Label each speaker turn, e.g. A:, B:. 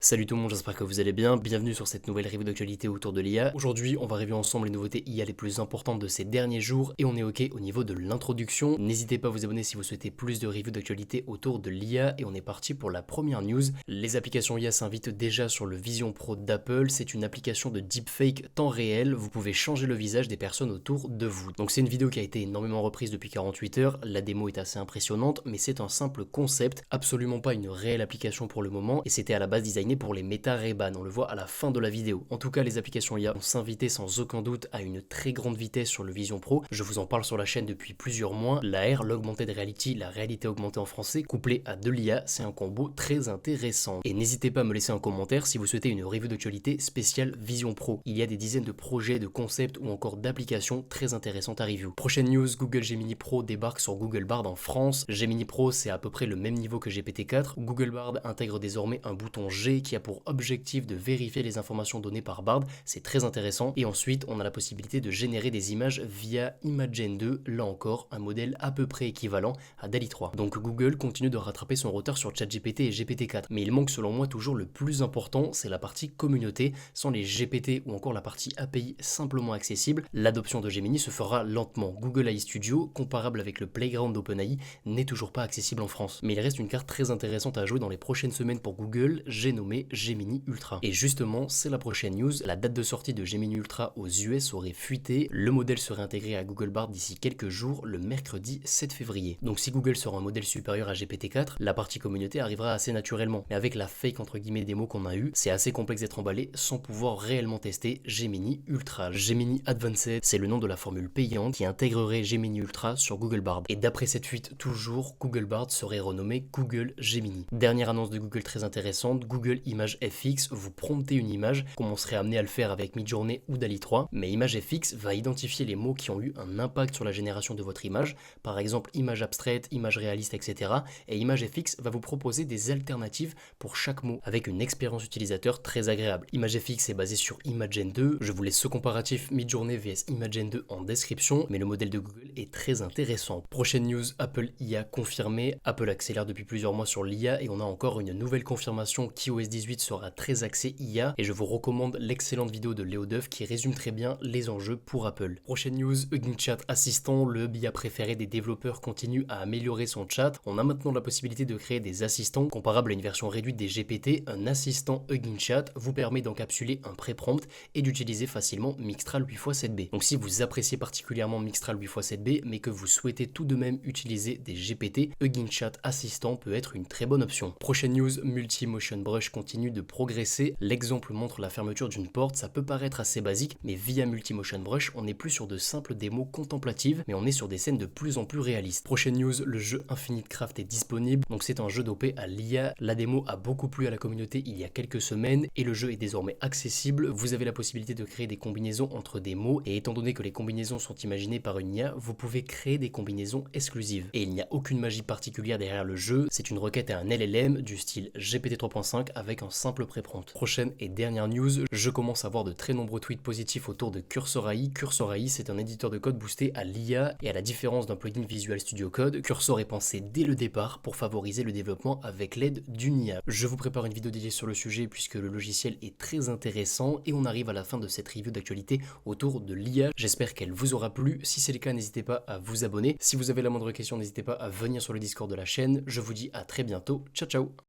A: Salut tout le monde, j'espère que vous allez bien, bienvenue sur cette nouvelle review d'actualité autour de l'IA. Aujourd'hui on va reviewer ensemble les nouveautés IA les plus importantes de ces derniers jours et on est ok au niveau de l'introduction. N'hésitez pas à vous abonner si vous souhaitez plus de reviews d'actualité autour de l'IA et on est parti pour la première news. Les applications IA s'invitent déjà sur le Vision Pro d'Apple, c'est une application de deepfake temps réel, vous pouvez changer le visage des personnes autour de vous. Donc c'est une vidéo qui a été énormément reprise depuis 48 heures, la démo est assez impressionnante mais c'est un simple concept, absolument pas une réelle application pour le moment et c'était à la base designé pour les Meta Ray-Ban, on le voit à la fin de la vidéo. En tout cas, les applications IA vont s'inviter sans aucun doute à une très grande vitesse sur le Vision Pro. Je vous en parle sur la chaîne depuis plusieurs mois. L'AR, l'augmented reality, la réalité augmentée en français, couplée à de l'IA, c'est un combo très intéressant. Et n'hésitez pas à me laisser un commentaire si vous souhaitez une review d'actualité spéciale Vision Pro. Il y a des dizaines de projets, de concepts ou encore d'applications très intéressantes à review. Prochaine news, Google Gemini Pro débarque sur Google Bard en France. Gemini Pro, c'est à peu près le même niveau que GPT-4. Google Bard intègre désormais un bouton G qui a pour objectif de vérifier les informations données par Bard, c'est très intéressant. Et ensuite, on a la possibilité de générer des images via Imagen 2, là encore, un modèle à peu près équivalent à DALL-E 3. Donc Google continue de rattraper son retard sur ChatGPT et GPT-4. Mais il manque selon moi toujours le plus important, c'est la partie communauté. Sans les GPT ou encore la partie API simplement accessible, l'adoption de Gemini se fera lentement. Google AI Studio, comparable avec le Playground d'OpenAI, n'est toujours pas accessible en France. Mais il reste une carte très intéressante à jouer dans les prochaines semaines pour Google, j'ai nommé Gemini Ultra. Et justement, c'est la prochaine news, la date de sortie de Gemini Ultra aux US aurait fuité, le modèle serait intégré à Google Bard d'ici quelques jours, le mercredi 7 février. Donc si Google sera un modèle supérieur à GPT-4, la partie communauté arrivera assez naturellement. Mais avec la fake entre guillemets démo qu'on a eu, c'est assez complexe d'être emballé sans pouvoir réellement tester Gemini Ultra. Gemini Advanced, c'est le nom de la formule payante qui intégrerait Gemini Ultra sur Google Bard. Et d'après cette fuite, toujours, Google Bard serait renommé Google Gemini. Dernière annonce de Google très intéressante, Google Image FX, vous promptez une image, comme on serait amené à le faire avec Midjourney ou DALL-E 3, mais Image FX va identifier les mots qui ont eu un impact sur la génération de votre image, par exemple image abstraite, image réaliste, etc. Et Image FX va vous proposer des alternatives pour chaque mot, avec une expérience utilisateur très agréable. Image FX est basé sur Imagen 2, je vous laisse ce comparatif Midjourney vs Imagen 2 en description, mais le modèle de Google est très intéressant. Prochaine news, Apple IA confirmé, Apple accélère depuis plusieurs mois sur l'IA et on a encore une nouvelle confirmation qu'iOS 18 sera très axé IA et je vous recommande l'excellente vidéo de Léo Duff qui résume très bien les enjeux pour Apple. Prochaine news, Hugging Chat Assistant, le hub IA préféré des développeurs continue à améliorer son chat. On a maintenant la possibilité de créer des assistants comparables à une version réduite des GPT. Un assistant Hugging Chat vous permet d'encapsuler un pré-prompt et d'utiliser facilement Mixtral 8x7b. Donc si vous appréciez particulièrement Mixtral 8x7b mais que vous souhaitez tout de même utiliser des GPT, Hugging Chat Assistant peut être une très bonne option. Prochaine news, Multi-Motion Brush continue de progresser. L'exemple montre la fermeture d'une porte, ça peut paraître assez basique, mais via Multi-Motion Brush, on n'est plus sur de simples démos contemplatives, mais on est sur des scènes de plus en plus réalistes. Prochaine news, le jeu Infinite Craft est disponible, donc c'est un jeu dopé à l'IA. La démo a beaucoup plu à la communauté il y a quelques semaines, et le jeu est désormais accessible. Vous avez la possibilité de créer des combinaisons entre des mots, et étant donné que les combinaisons sont imaginées par une IA, vous pouvez créer des combinaisons exclusives. Et il n'y a aucune magie particulière derrière le jeu, c'est une requête à un LLM du style GPT 3.5 avec un simple pré-prompt. Prochaine et dernière news, je commence à voir de très nombreux tweets positifs autour de Cursor AI. Cursor AI, c'est un éditeur de code boosté à l'IA et à la différence d'un plugin Visual Studio Code, Cursor est pensé dès le départ pour favoriser le développement avec l'aide d'une IA. Je vous prépare une vidéo dédiée sur le sujet puisque le logiciel est très intéressant et on arrive à la fin de cette review d'actualité autour de l'IA. J'espère qu'elle vous aura plu. Si c'est le cas, n'hésitez pas à vous abonner. Si vous avez la moindre question, n'hésitez pas à venir sur le Discord de la chaîne. Je vous dis à très bientôt. Ciao ciao.